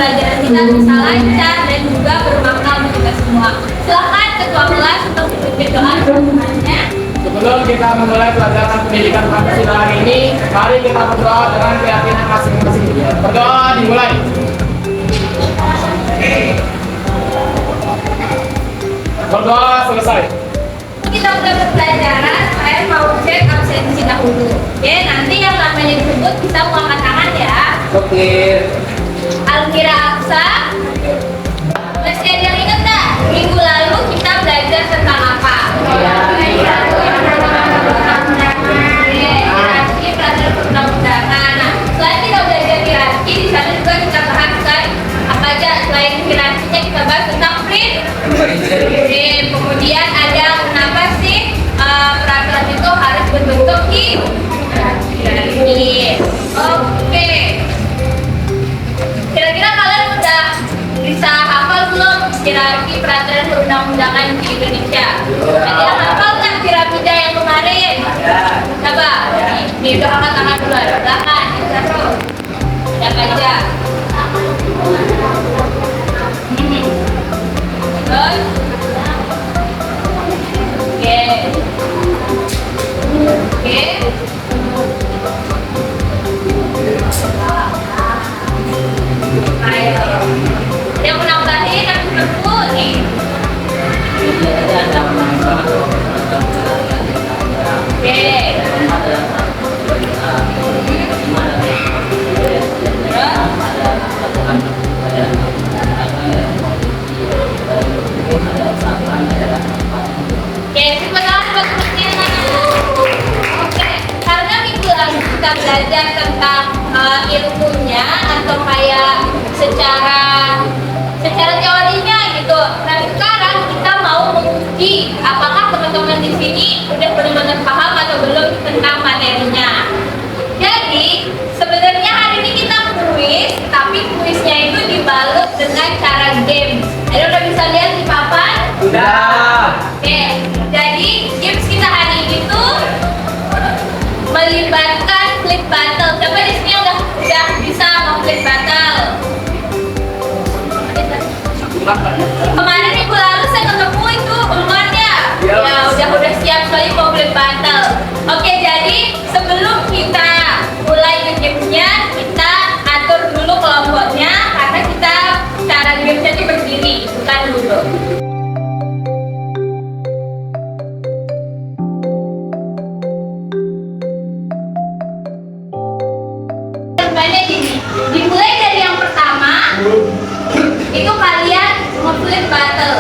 pembelajaran kita bisa lancar dan juga bermakna untuk kita semua. Silakan ketua kelas untuk memimpin doa pertemuannya. Sebelum kita memulai pelajaran pendidikan Pancasila hari ini, mari kita berdoa dengan keyakinan masing-masing. Berdoa dimulai. Berdoa selesai. Kita udah berpelajaran, saya mau cek absensi dahulu. Oke, nanti yang namanya disebut bisa mengangkat tangan ya. Oke. Alkira Aksa, masih ada yang ingat nggak? Minggu lalu kita belajar tentang apa? Hierarki peraturan perundang-undangan. Nah, selain kita belajar hierarki, di sana juga kita bahas kan apa aja selain hierarkinya kita bahas tentang prinsip. Kemudian ada kenapa sih peraturan itu harus berbentuk hierarki. Oke. Kira-kira kalian udah bisa hafal belum hierarki peraturan perundang-undangan di Indonesia? Ada yang hafal nggak piramida yang kemarin? Coba, nih udah angkat tangan dulu, silakan, terus. Siap aja. Terus. Oke. Oke. Ayo. Yang menambahin aku berku nih. Oke. Oke, terima kasih buat perhatiannya. Oke, karena minggu lalu kita belajar tentang ilmunya atau kayak secara teorinya gitu. Nah sekarang kita mau menguji apakah teman-teman di sini udah benar-benar paham atau belum tentang materinya. Jadi sebenarnya hari ini kita kuis, tapi kuisnya itu dibalut dengan cara games. Ada udah bisa lihat di papan? Sudah. Oke, jadi games kita hari ini tuh melibatkan flip battle. Siapa di sini yang udah bisa flip battle? Kemarin minggu lalu saya ketemu itu ulmannya. Ya udah siap sekali mau flip battle. Oke, jadi sebelum kita mulai ke gamesnya, kita atur dulu kelompoknya karena kita cara gamesnya itu berdiri, bukan duduk. Jawabannya gini, dimulai dari yang pertama, itu kalian nge-flip battle.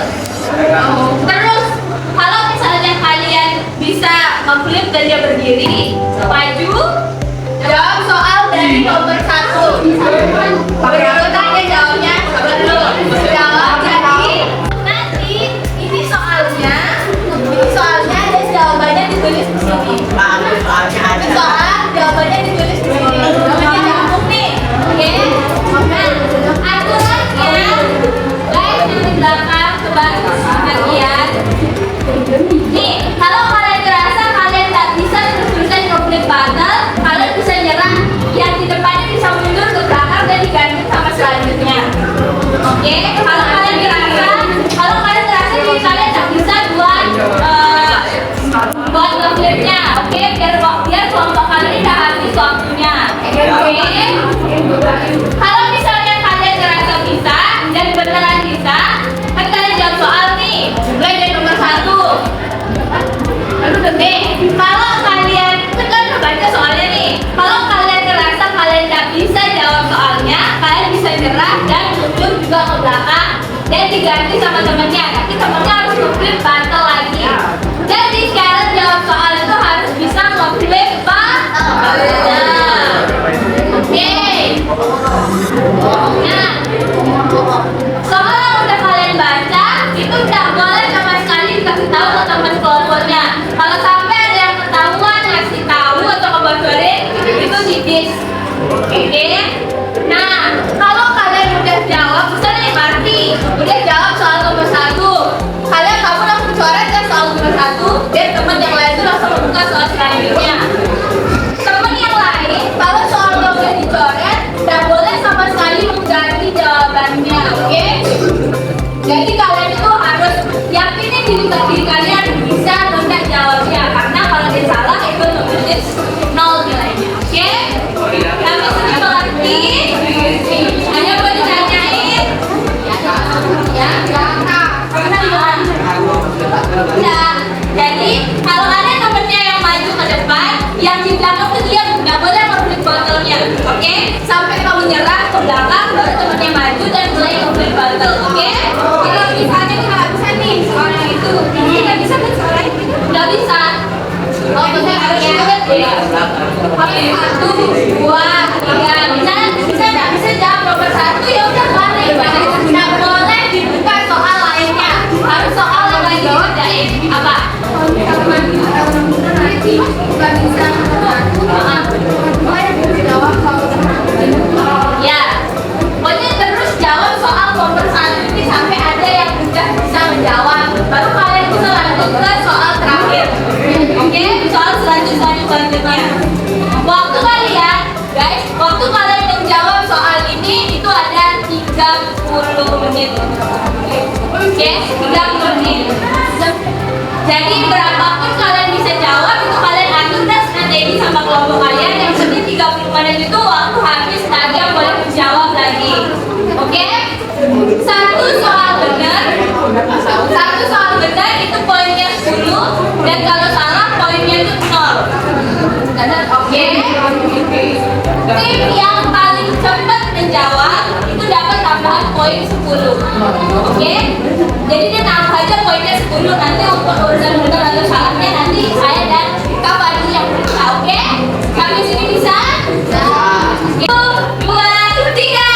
Terus kalau misalnya kalian bisa nge-flip dan dia berdiri, maju, jawab soal dari nomor 1. Berikutnya jawabnya belum. Jawab jadi nanti ini soalnya ada jawabannya ditulis di sini. Soal jawabannya ditulis di sini. Jawabannya nyambung nih, oke? Nah, aturannya guys yang di belakang sebagai bagian. Nih, kalau kalian ngerasa kalian tak bisa terus-terusan konflik battle, kalian bisa nyerah. Yang di depannya bisa mundur ke belakang dan diganti sama selanjutnya. Oke? Kalau kalian ngerasa diri kalian tak bisa buat ngeflipnya, oke? Biar kelompok kalian udah habis waktunya. Oke? Kalau misalnya kalian ngerasa bisa dan beneran bisa, kan kalian jawab soal nih. Mulai dari nomor 1. Nih, kalau kalian kan baca soalnya nih. Kalau kalian ngerasa kalian nggak bisa jawab soalnya, kalian bisa nyerah dan mundur juga ke belakang dan diganti sama temennya. Tapi temennya harus nge-flip battle lagi. Jadi sekarang jawab soal itu harus bisa nge-flip battle. Oke. Nah, soal yang udah kalian baca itu udah boleh sama sekali dikasih tahu ke teman kelompoknya. Kalau sampai ada yang ketahuan ngasih tahu atau ngebocorin itu di-diss. Oke. Nah, kalau kalian udah jawab, misalnya Marti udah jawab soal nomor 1. Tidak. Jadi kalau ada temennya yang maju ke depan, yang di belakang tuh dia nggak boleh nge-flip bottle-nya, oke? Sampai kamu nyerah ke belakang, baru temennya maju dan mulai nge-flip bottle, oke? Kalau misalnya kita nggak bisa nih soal yang itu, ini nggak bisa kan soal itu? Nggak bisa. Oh, bisa harus ingat ya. Oke, 1, 2, 3. Bisa nggak bisa jawab nomor 1 ya udah balik. Nggak boleh dibuka soal lainnya. Harus soal yang lagi dikerjain. Apa? Ya, pokoknya terus jawab soal nomor 1 ini sampai ada yang udah bisa menjawab. Baru kalian bisa lanjut ke soal terakhir. Oke, soal selanjutnya. Waktu kalian, guys, waktu kalian menjawab soal ini itu ada 30 menit. Oke, 30 menit. Jadi berapapun kalian bisa jawab itu kalian atur dan strategi sama kelompok kalian. Yang penting 30 menit itu waktu habis tadi yang boleh menjawab lagi. Oke? Satu soal benar itu poinnya 10 dan kalau salah poinnya itu 0. Oke? Tim yang paling cepat menjawab itu dapat tambahan poin 10. Oke? Jadi dia tambah aja poinnya 10, nanti untuk urusan benar atau salahnya nanti saya dan Kak Fadli yang berusaha. Oke? Sampai sini bisa? Bisa. 1, 2, 3.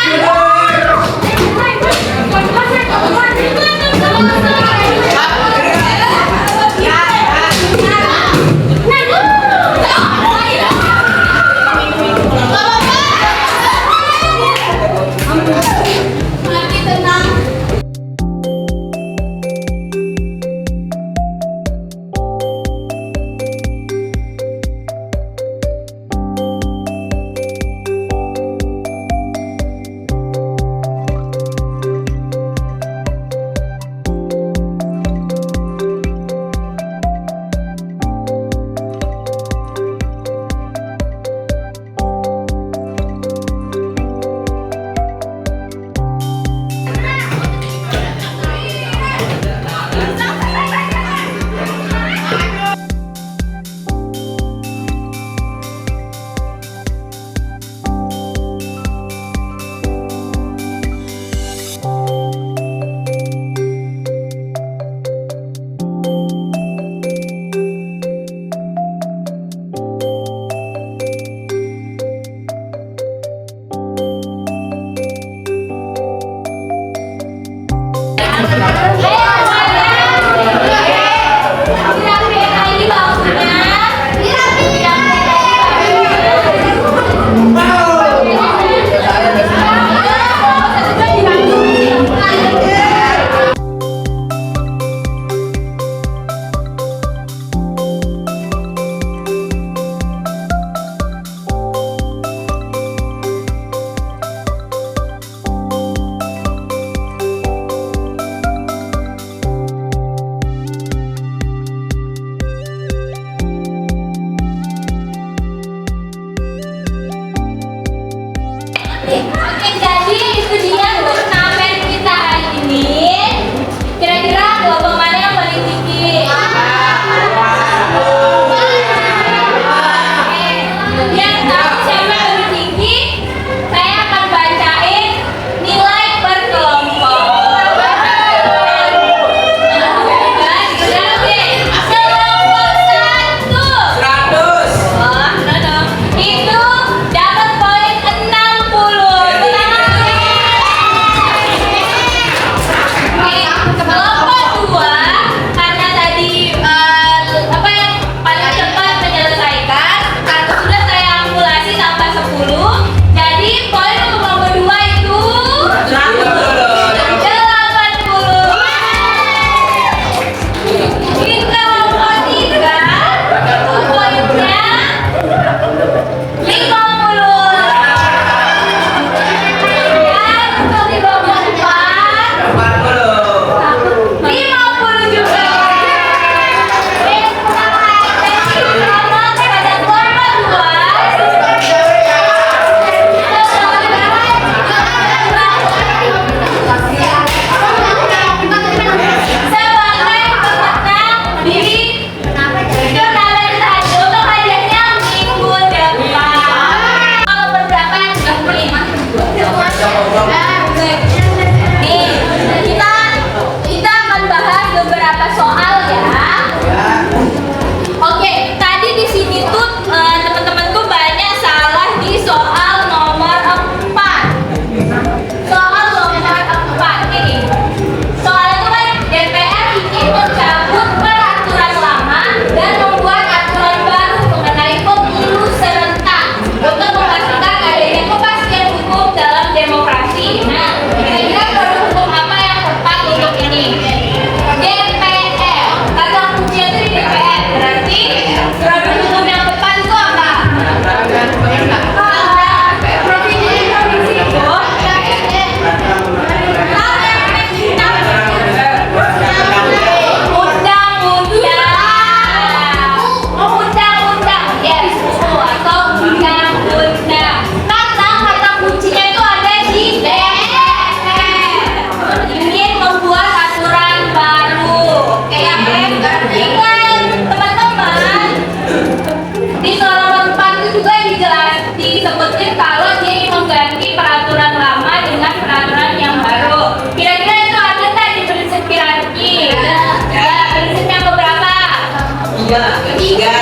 Ketiga.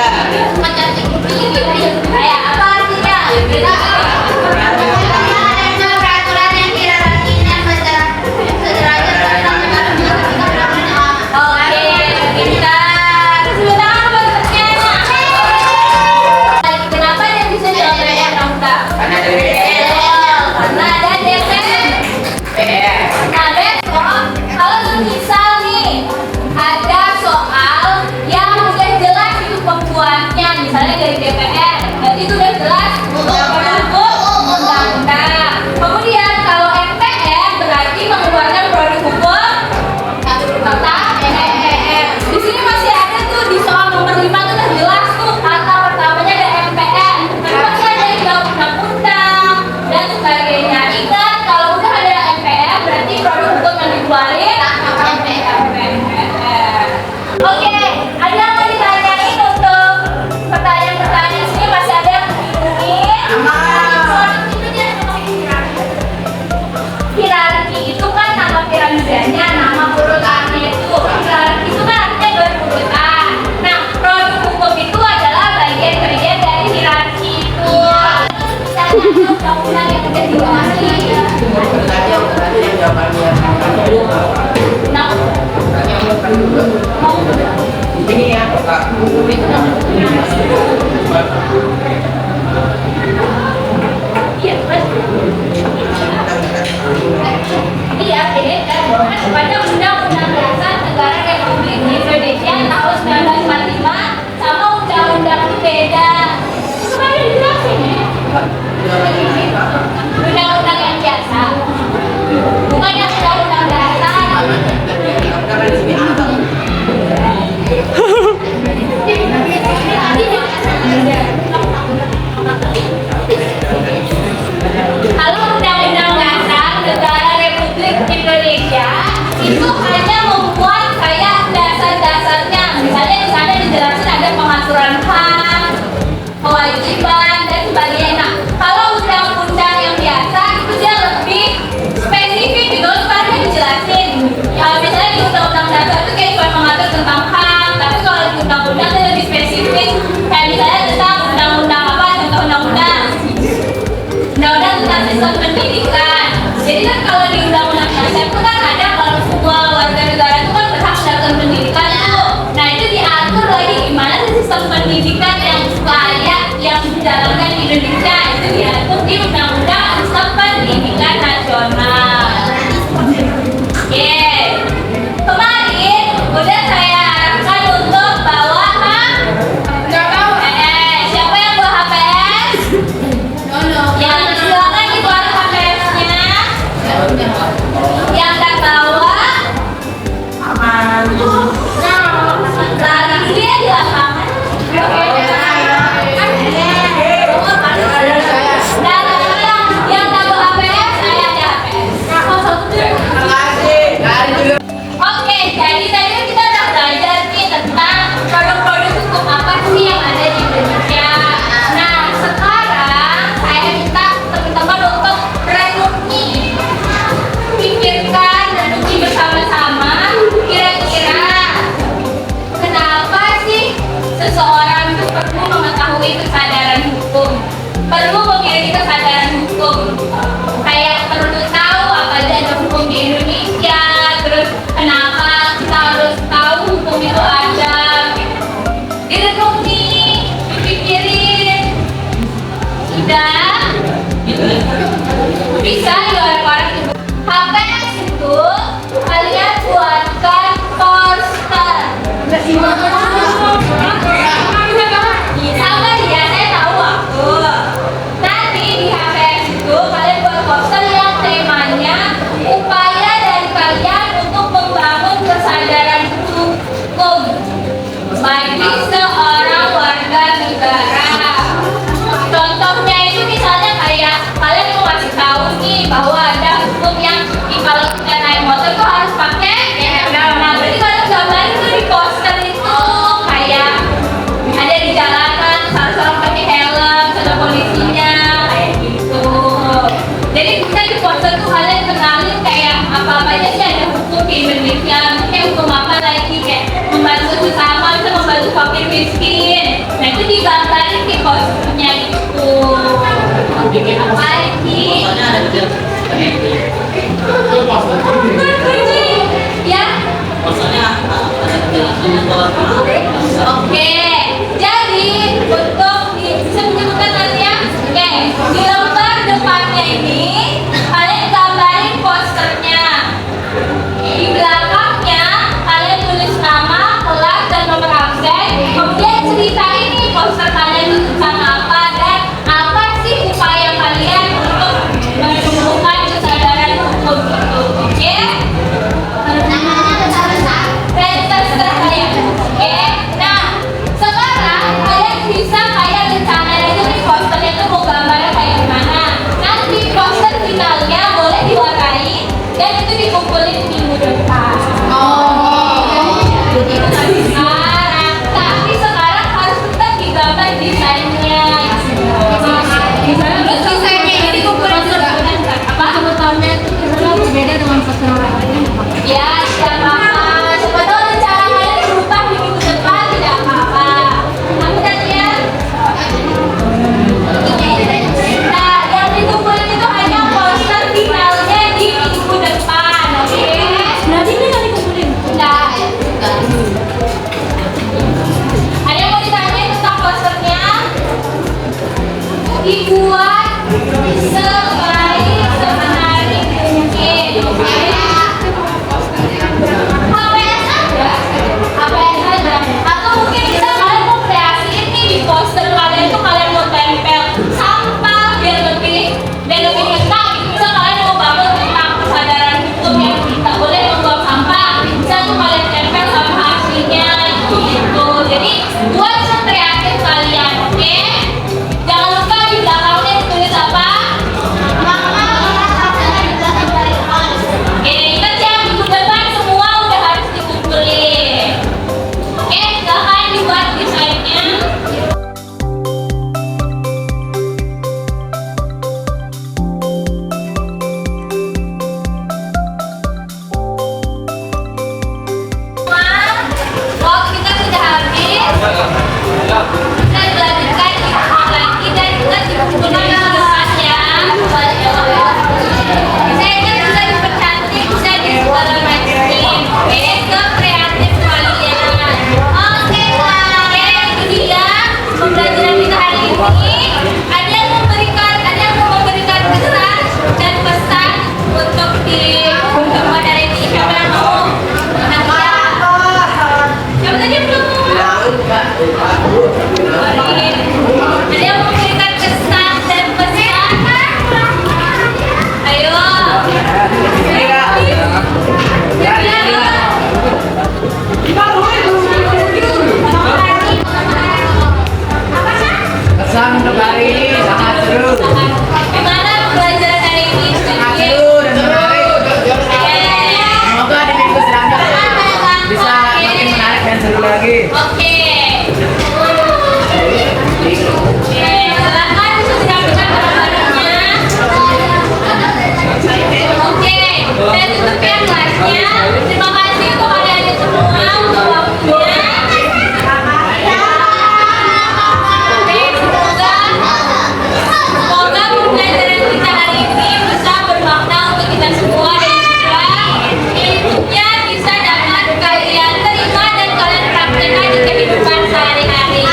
Macam ini kayak apa artinya? Peraturan yang hirarkinya sederajat Oke, pintar. Sebentar bentuknya. Kenapa dia bisa jawab undang-undang? Karena dari Karena ada DPR. Nah, besok kalau misal nih ada soal yang udah jelas itu pembuatnya, misalnya dari DPR, berarti itu udah jelas produk undang-undang. Kemudian kalau MPR berarti mengeluarkan produk hukum kata MPR. Di sini masih ada tuh di soal nomor 5 tuh udah jelas tuh kata pertamanya ada MPR. Tapi masih ada yang jawab undang-undang dan sebagainya. Ingat kalau udah ada MPR berarti produk hukum yang dikeluarin MPR. Oke, ada yang mau ditanyain untuk pertanyaan-pertanyaan sini masih ada yang ingin? Hierarki itu kan nama piramidanya, nama urutannya itu. Hierarki itu kan artinya berurutan. Nah, produk hukum itu adalah bagian-bagian dari hierarki itu. Misalnya undang-undang yang udah dibahas. jawabannya. Nah, mau Ini ya, Kak. iya, Mas. Iya, jadi kepada Undang-Undang Dasar Negara Republik Indonesia tahun 1945 sama undang-undang itu beda. Itu kan udah dijelasin ya. Undang-undang yang biasa, bukan yang undang-undang dasar. Kalau undang-undang dasar negara Republik Indonesia itu hanya membuat kayak dasar-dasarnya, misalnya di sana dijelasin ada pengaturan hak, kewajiban dan sebagainya. Nah, kalau undang-undang yang biasa itu dia lebih spesifik gitu, sebenarnya dijelasin. Ya, misalnya di undang-undang dasar itu kayak cuma mengatur tentang hak, tapi kalau di undang-undang itu lebih spesifik. Kayak misalnya tentang undang-undang apa, contoh undang-undang tentang sistem pendidikan. Jadi kan kalau di undang-undang dasar itu kan ada kalau semua warga negara itu kan berhak mendapatkan pendidikan tuh. Nah itu diatur lagi gimana sih sistem pendidikan yang layak yang dijalankan di Indonesia itu diatur di undang-undang sistem pendidikan nasional. Oke, kemarin udah saya arahkan untuk bawa siapa yang bawa HPS? Yang silakan dikeluarkan HPS-nya. Yang tak bawa lari dulu ya di lapangan. Dan yang tak bawa HPS, saya ada HPS. Oke, jadi tadi kita udah belajar nih tentang produk-produk hukum apa sih yang ada di Indonesia. Nah, sekarang saya minta teman-teman untuk renungi, pikirkan, renungi bersama-sama. Kira-kira kenapa sih seseorang itu perlu mengetahui kesadaran hukum, perlu memiliki kesadaran hukum? Kayak perlu tahu apa aja ada hukum di Indonesia, terus kenapa kita harus tahu hukum itu ada. Direnungi, dipikirin. Sudah? Bisa diorang-orang itu. HPS itu kalian buatkan poster. Sama dia, saya tahu aku. Nanti di HPS itu kalian buat poster yang temanya upaya dari kalian untuk membangun kesadaran hukum bagi seorang warga negara. Contohnya itu misalnya kayak kalian mau kasih tahu nih bahwa ada hukum yang kalau kita naik motor tuh harus pakai helm. Nah, berarti kalian gambar itu di poster itu kayak ada di jalanan terus harus pakai helm, ada polisinya kayak gitu. Jadi bisa di poster tuh kalian kenalin kayak apa-apa aja sih ada hukum di Indonesia. Kayak hukum apa lagi kayak membantu sesama, bisa membantu fakir miskin. Nah itu digambarin di kostumnya itu. Bikin apa? Lagi. Fotonya ada di Itu poster. Kunci. Ya. Fotonya ada di Oke. Jadi untuk bisa menyebutkan nanti ya. Oke. Di lembar depannya ini kalian gambarin posternya. Di belakangnya kalian tulis nama, kelas, dan nomor absen. Kemudian ceritain nih poster kalian itu tentang apa dan apa sih upaya kalian untuk menumbuhkan kesadaran hukum itu. Oke? Terserah kalian. Oke? Nah, sekarang kalian bisa kayak rencanain aja nih posternya tuh mau gambarnya kayak gimana. Nanti poster finalnya boleh diwarnai dan itu dikumpulin minggu depan. Tapi sekarang harus tetap digambar desainnya. Terus desainnya ini dikumpulin apa? Sebetulnya itu kira-kira berbeda dengan poster lainnya. Ya, tidak apa-apa. Siapa tahu rencana kalian berubah di minggu depan, tidak apa-apa. Aku kalian. Nah, yang dikumpulin itu hanya poster finalnya di minggu depan, oke? Berarti ini nggak dikumpulin. Nah, ada yang mau ditanyain tentang posternya? Dibuat sebaik semenarik mungkin, oke? HPS aja, HPS aja. Atau mungkin bisa kalian mau kreasiin nih di poster kalian tuh kalian mau tempel sampah biar lebih nyata. Bisa kalian mau bangun tentang kesadaran hukum yang tidak boleh membuang sampah. Bisa tuh kalian tempel sampah aslinya gitu. Jadi buat sekreatif kalian, oke? Jangan lupa di belakangnya ditulis apa? Oke, ingat ya minggu depan semua udah harus dikumpulin. Oke, silahkan dibuat desainnya. Waktu kita sudah habis. Kita lanjutkan lagi dan kita dikumpulkan minggu depan ya. Saya kan sudah dipercantik, bisa di segala macam. Oke, ke kreatif kalian. Oke, itu dia pembelajaran kita hari ini. Ada yang mau memberikan kesan dan pesan untuk dari ini. Siapa yang mau? Siapa tadi yang belum? Ada yang mau memberikan kesan dan pesan? Ayo. Kesan untuk hari ini sangat seru. Gimana pelajaran hari ini? Sangat seru dan menarik. Semoga di minggu selanjutnya bisa makin menarik dan seru lagi. Oke. Silakan siapkan gambarnya. Oke, saya tutup ya kelasnya. Terima kasih untuk adik-adik semua untuk waktunya. Semoga pembelajaran kita hari ini bisa bermakna untuk kita semua dan juga ilmunya bisa dapat kalian terima dan kalian praktekkan di kehidupan sehari-hari.